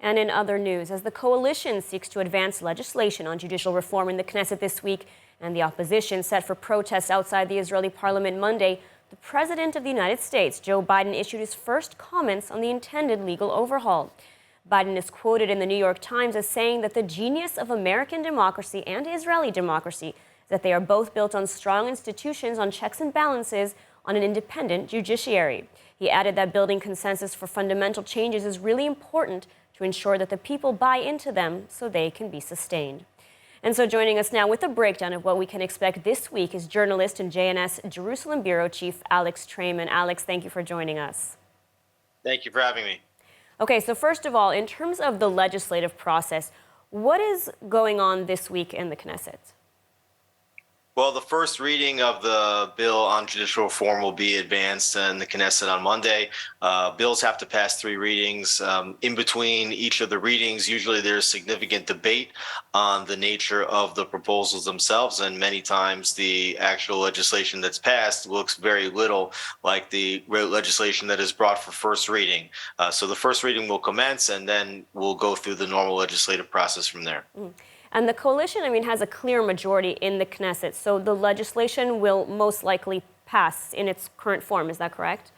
And in other news, as the coalition seeks to advance legislation on judicial reform in the Knesset this week, and the opposition set for protests outside the Israeli parliament Monday, the President of the United States, Joe Biden, issued his first comments on the intended legal overhaul. Biden is quoted in the New York Times as saying that the genius of American democracy and Israeli democracy is that they are both built on strong institutions, on checks and balances, on an independent judiciary. He added that building consensus for fundamental changes is really important to ensure that the people buy into them so they can be sustained. And so joining us now with a breakdown of what we can expect this week is journalist and JNS Jerusalem Bureau Chief Alex Traiman. Alex, thank you for joining us. Thank you for having me. Okay, so first of all, in terms of the legislative process, what is going on this week in the Knesset? Well, the first reading of the bill on judicial reform will be advanced in the Knesset on Monday. Bills have to pass 3 readings. In between each of the readings, usually there's significant debate on the nature of the proposals themselves, and many times the actual legislation that's passed looks very little like the legislation that is brought for first reading. So the first reading will commence, and then we'll go through the normal legislative process from there. And the coalition, has a clear majority in the Knesset, so the legislation will most likely pass in its current form. Is that correct?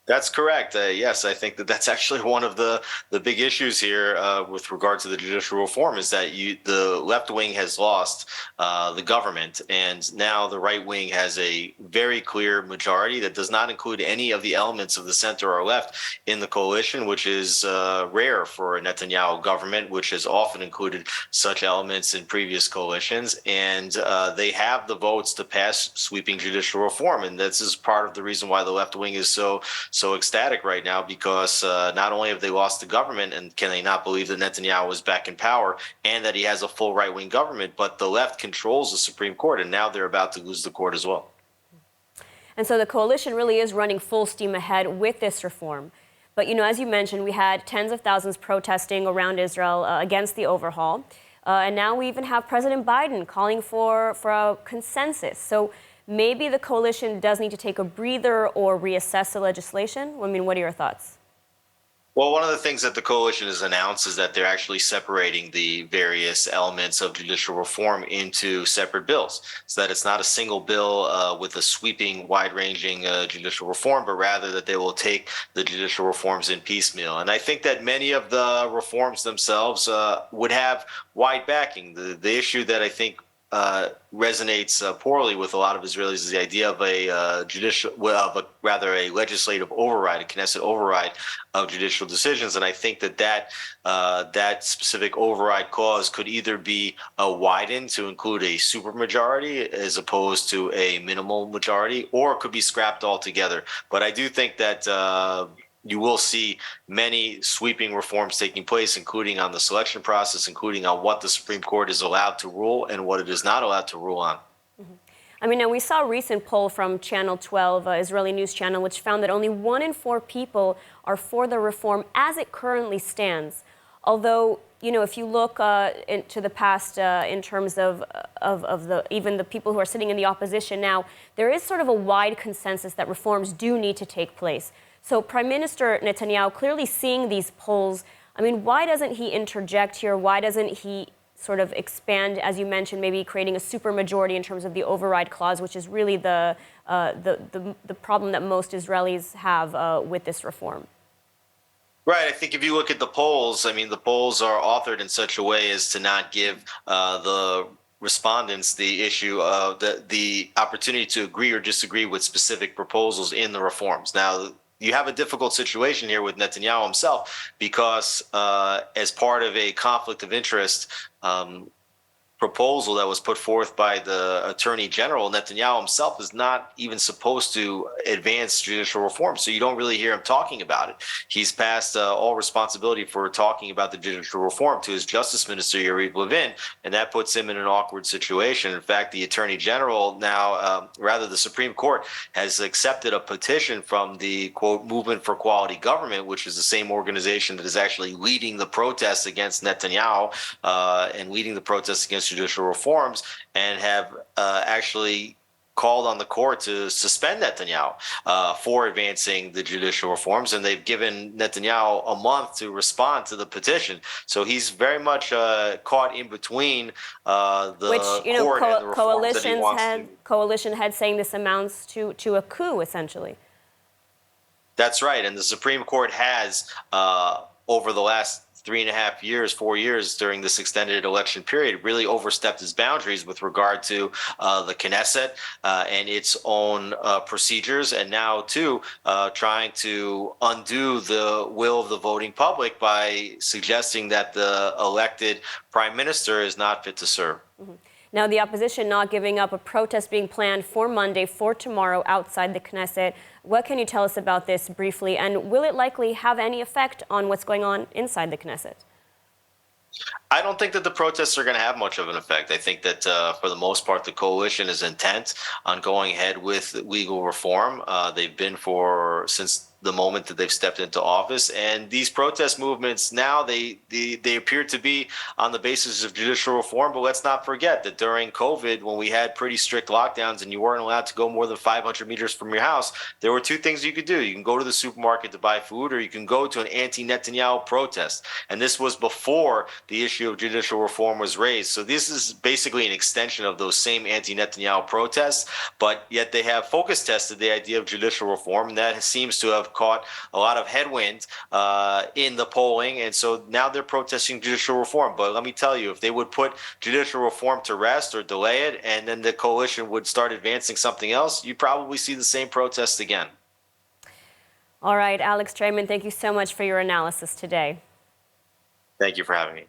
That's correct. Yes, I think that's actually one of the big issues here with regard to the judicial reform is that the left wing has lost the government, and now the right wing has a very clear majority that does not include any of the elements of the center or left in the coalition, which is rare for a Netanyahu government, which has often included such elements in previous coalitions. And they have the votes to pass sweeping judicial reform, and this is part of the reason why the left wing is so ecstatic right now, because not only have they lost the government and can they not believe that Netanyahu is back in power and that he has a full right-wing government, but the left controls the Supreme Court, and now they're about to lose the court as well. And so the coalition really is running full steam ahead with this reform. But, as you mentioned, we had tens of thousands protesting around Israel against the overhaul. And now we even have President Biden calling for a consensus. So maybe the coalition does need to take a breather or reassess the legislation. What are your thoughts? Well, one of the things that the coalition has announced is that they're actually separating the various elements of judicial reform into separate bills, so that it's not a single bill with a sweeping, wide-ranging judicial reform, but rather that they will take the judicial reforms in piecemeal. And I think that many of the reforms themselves would have wide backing. The issue that I think resonates poorly with a lot of Israelis is the idea of a legislative override, a Knesset override of judicial decisions. And I think that specific override clause could either be widened to include a supermajority as opposed to a minimal majority, or it could be scrapped altogether. But I do think that you will see many sweeping reforms taking place, including on the selection process, including on what the Supreme Court is allowed to rule and what it is not allowed to rule on. Now we saw a recent poll from Channel 12, Israeli news channel, which found that only 1 in 4 people are for the reform as it currently stands. Although, if you look into the past in terms of even the people who are sitting in the opposition now, there is sort of a wide consensus that reforms do need to take place. So Prime Minister Netanyahu, clearly seeing these polls, why doesn't he interject here? Why doesn't he sort of expand, as you mentioned, maybe creating a supermajority in terms of the override clause, which is really the problem that most Israelis have with this reform? Right. I think if you look at the polls, the polls are authored in such a way as to not give the respondents the issue of the opportunity to agree or disagree with specific proposals in the reforms. Now, you have a difficult situation here with Netanyahu himself because as part of a conflict of interest proposal that was put forth by the Attorney General, Netanyahu himself is not even supposed to advance judicial reform. So you don't really hear him talking about it. He's passed all responsibility for talking about the judicial reform to his Justice Minister, Yariv Levin, and that puts him in an awkward situation. In fact, the Attorney General now, the Supreme Court, has accepted a petition from the, quote, Movement for Quality Government, which is the same organization that is actually leading the protests against Netanyahu and leading the protests against judicial reforms, and have actually called on the court to suspend Netanyahu for advancing the judicial reforms, and they've given Netanyahu a month to respond to the petition. So he's very much caught in between Which, the court and the reforms that he wants to. coalition heads saying this amounts to a coup, essentially. That's right, and the Supreme Court has over the last 3.5 years, 4 years during this extended election period, really overstepped its boundaries with regard to the Knesset and its own procedures, and now too trying to undo the will of the voting public by suggesting that the elected prime minister is not fit to serve. Mm-hmm. Now, the opposition not giving up, a protest being planned for Monday, for tomorrow, outside the Knesset. What can you tell us about this briefly, and will it likely have any effect on what's going on inside the Knesset? I don't think that the protests are going to have much of an effect. I think that for the most part, the coalition is intent on going ahead with legal reform. They've been since the moment that they've stepped into office, and these protest movements now they appear to be on the basis of judicial reform. But let's not forget that during COVID, when we had pretty strict lockdowns and you weren't allowed to go more than 500 meters from your house, there were two things you could do. You can go to the supermarket to buy food, or you can go to an anti-Netanyahu protest. And this was before the issue of judicial reform was raised. So this is basically an extension of those same anti-Netanyahu protests, but yet they have focus tested the idea of judicial reform, and that seems to have caught a lot of headwind in the polling. And so now they're protesting judicial reform. But let me tell you, if they would put judicial reform to rest or delay it, and then the coalition would start advancing something else, you probably see the same protests again. All right, Alex Trayman, thank you so much for your analysis today. Thank you for having me.